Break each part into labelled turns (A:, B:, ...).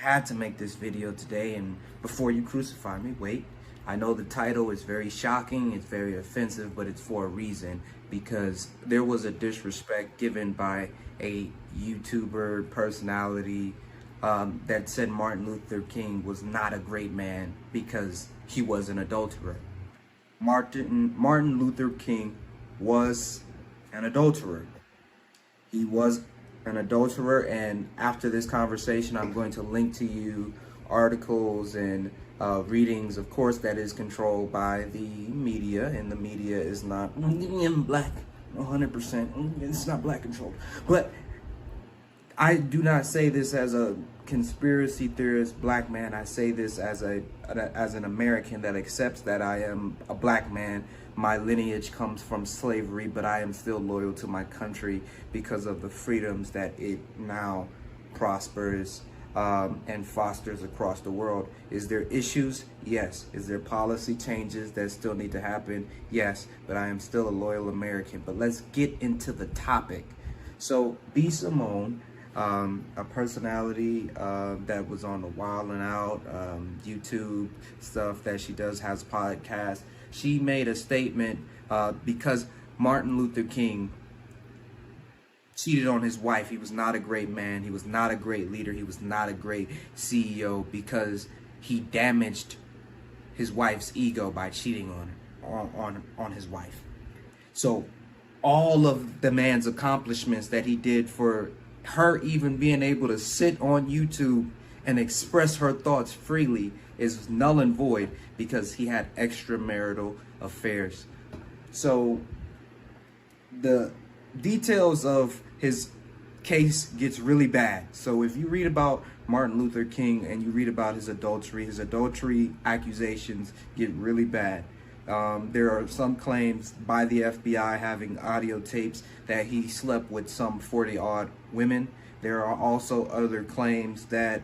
A: had to make this video today, and before you crucify me, wait. I know the title is very shocking, it's very offensive, but it's for a reason, because there was a disrespect given by a YouTuber personality that said Martin Luther King was not a great man because he was an adulterer. Martin Luther King was an adulterer. He was an adulterer, and after this conversation, I'm going to link to you articles and readings, of course, that is controlled by the media, and the media is not black 100%. It's not black controlled. But I do not say this as a conspiracy theorist black man. I say this as an American that accepts that I am a black man. My lineage comes from slavery, but I am still loyal to my country because of the freedoms that it now prospers and fosters across the world. Is there issues? Yes. Is there policy changes that still need to happen? Yes. But I am still a loyal American. But let's get into the topic. So Simone, a personality that was on the Wild and Out YouTube stuff that she does, has a podcast. She made a statement because Martin Luther King cheated on his wife. He was not a great man. He was not a great leader. He was not a great CEO because he damaged his wife's ego by cheating on his wife. So all of the man's accomplishments that he did for her even being able to sit on YouTube and express her thoughts freely is null and void because he had extramarital affairs. So the details of his case gets really bad. So if you read about Martin Luther King and you read about his adultery accusations get really bad. There are some claims by the FBI having audio tapes that he slept with some 40-odd women. There are also other claims that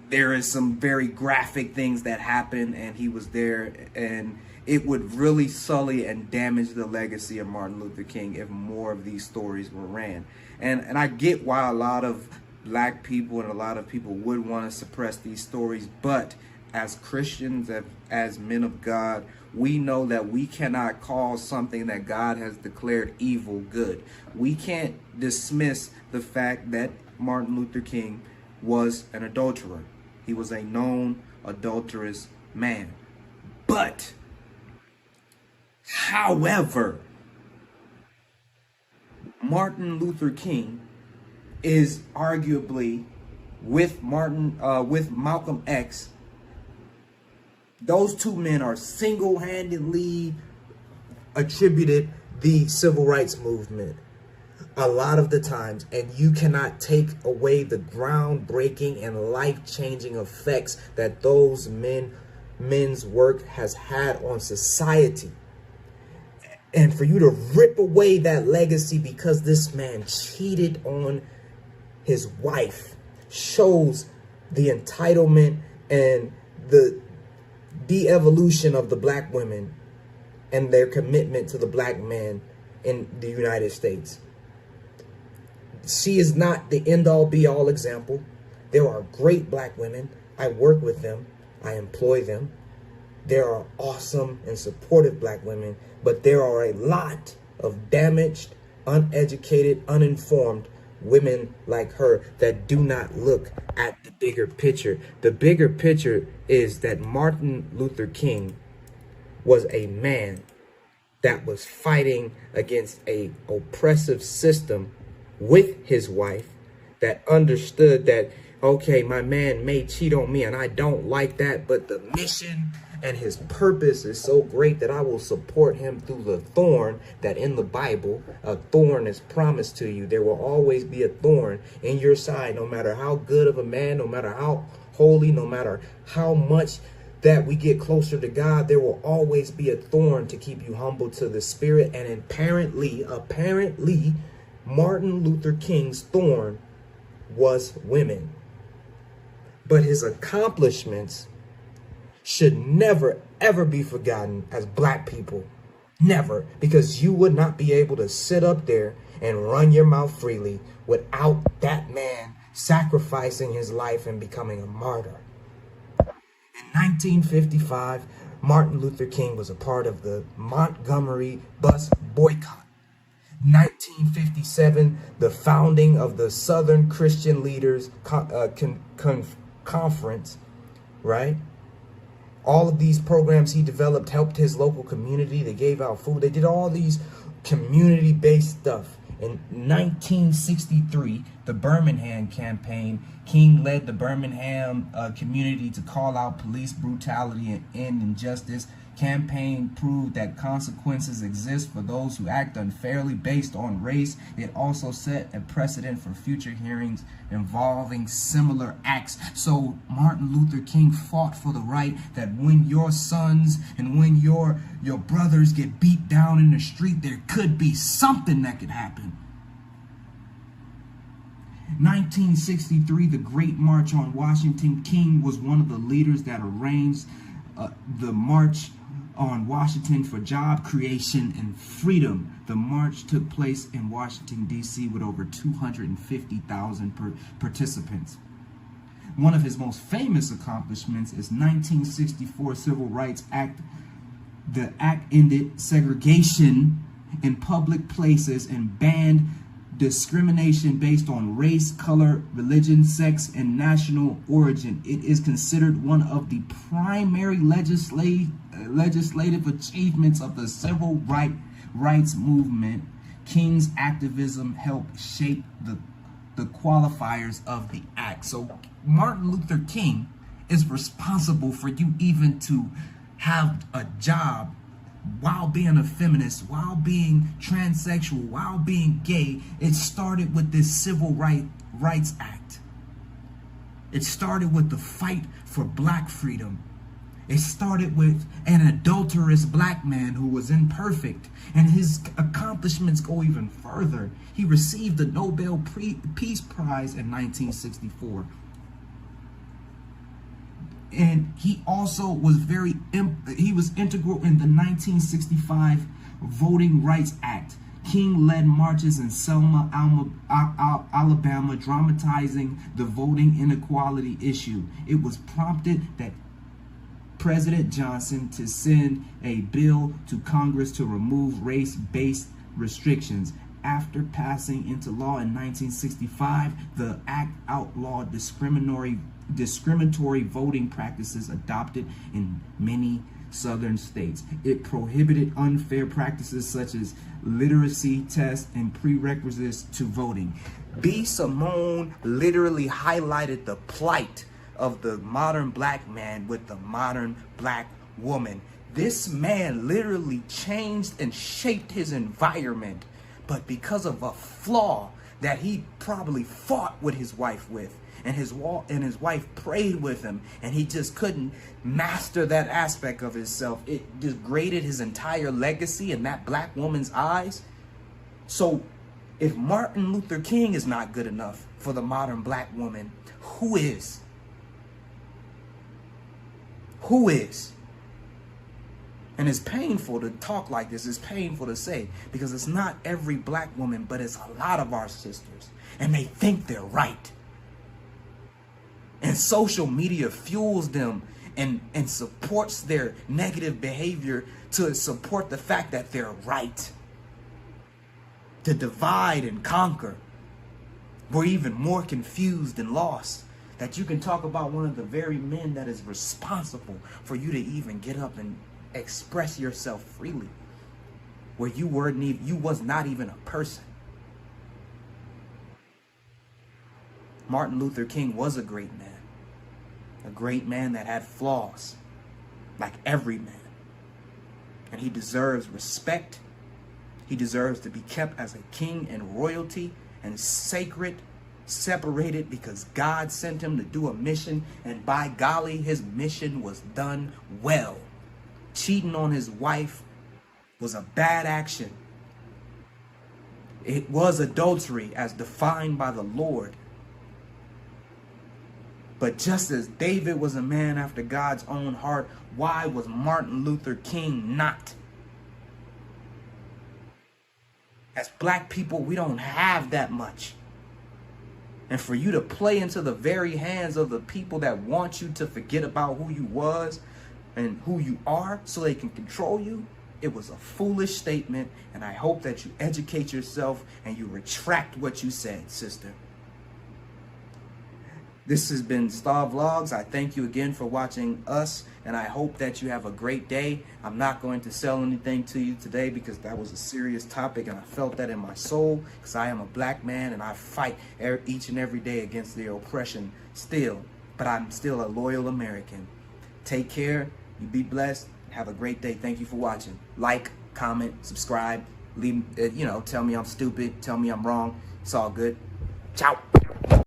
A: there is some very graphic things that happened and he was there, and it would really sully and damage the legacy of Martin Luther King if more of these stories were ran. And I get why a lot of black people and a lot of people would want to suppress these stories, but as Christians, as men of God, we know that we cannot call something that God has declared evil good. We can't dismiss the fact that Martin Luther King was an adulterer. He was a known adulterous man. But, however, Martin Luther King is arguably, with Malcolm X, those two men are single-handedly attributed the civil rights movement a lot of the times, and you cannot take away the groundbreaking and life-changing effects that those men's work has had on society. And for you to rip away that legacy because this man cheated on his wife shows the entitlement and the de-evolution of the black women and their commitment to the black man in the United States. She is not the end-all be-all example. There are great black women. I work with them. I employ them. There are awesome and supportive black women, but there are a lot of damaged, uneducated, uninformed women like her that do not look at the bigger picture. The bigger picture is that Martin Luther King was a man that was fighting against a oppressive system with his wife, that understood that, okay, my man may cheat on me and I don't like that, but the mission and his purpose is so great that I will support him through the thorn that in the Bible, a thorn is promised to you. There will always be a thorn in your side, no matter how good of a man, no matter how holy, no matter how much that we get closer to God, there will always be a thorn to keep you humble to the spirit. And apparently, Martin Luther King's thorn was women. But his accomplishments should never, ever be forgotten as black people. Never. Because you would not be able to sit up there and run your mouth freely without that man sacrificing his life and becoming a martyr. In 1955, Martin Luther King was a part of the Montgomery bus boycott. 1957, the founding of the Southern Christian Leaders Conference, right? All of these programs he developed helped his local community. They gave out food. They did all these community-based stuff. In 1963, the Birmingham campaign, King led the Birmingham community to call out police brutality and end injustice. Campaign proved that consequences exist for those who act unfairly based on race. It also set a precedent for future hearings involving similar acts. So Martin Luther King fought for the right that when your sons and when your brothers get beat down in the street, there could be something that could happen. 1963, the Great March on Washington. King was one of the leaders that arranged the March on Washington for job creation and freedom. The march took place in Washington, D.C. with over 250,000 participants. One of his most famous accomplishments is 1964 Civil Rights Act. The act ended segregation in public places and banned discrimination based on race, color, religion, sex, and national origin. It is considered one of the primary legislative achievements of the civil rights movement. King's activism helped shape the qualifiers of the act. So Martin Luther King is responsible for you even to have a job while being a feminist, while being transsexual, while being gay. It started with this Civil Rights Act. It started with the fight for black freedom. It started with an adulterous black man who was imperfect, and his accomplishments go even further. He received the Nobel Peace Prize in 1964. And he also was he was integral in the 1965 Voting Rights Act. King led marches in Selma, Alabama, dramatizing the voting inequality issue. It was prompted that President Johnson to send a bill to Congress to remove race-based restrictions. After passing into law in 1965, the act outlawed discriminatory voting practices adopted in many southern states. It prohibited unfair practices such as literacy tests and prerequisites to voting. B. Simone literally highlighted the plight of the modern black man with the modern black woman. This man literally changed and shaped his environment, but because of a flaw that he probably fought with his wife with, and his wife prayed with him, and he just couldn't master that aspect of himself. It degraded his entire legacy in that black woman's eyes. So if Martin Luther King is not good enough for the modern black woman, who is? Who is? And it's painful to talk like this. It's painful to say, because it's not every black woman, but it's a lot of our sisters. And they think they're right. And social media fuels them and supports their negative behavior to support the fact that they're right. To divide and conquer. We're even more confused and lost. That you can talk about one of the very men that is responsible for you to even get up and express yourself freely, where you was not even a person. Martin Luther King was a great man that had flaws, like every man, and he deserves respect. He deserves to be kept as a king and royalty and sacred, separated, because God sent him to do a mission, and by golly, his mission was done well. Cheating on his wife was a bad action. It was adultery as defined by the Lord. But just as David was a man after God's own heart, why was Martin Luther King not? As black people, we don't have that much. And for you to play into the very hands of the people that want you to forget about who you was and who you are so they can control you, it was a foolish statement. And I hope that you educate yourself and you retract what you said, sister. This has been Star Vlogs. I thank you again for watching us, and I hope that you have a great day. I'm not going to sell anything to you today because that was a serious topic, and I felt that in my soul because I am a black man and I fight each and every day against the oppression still, but I'm still a loyal American. Take care. You be blessed. Have a great day. Thank you for watching. Like, comment, subscribe, leave, tell me I'm stupid, tell me I'm wrong. It's all good. Ciao.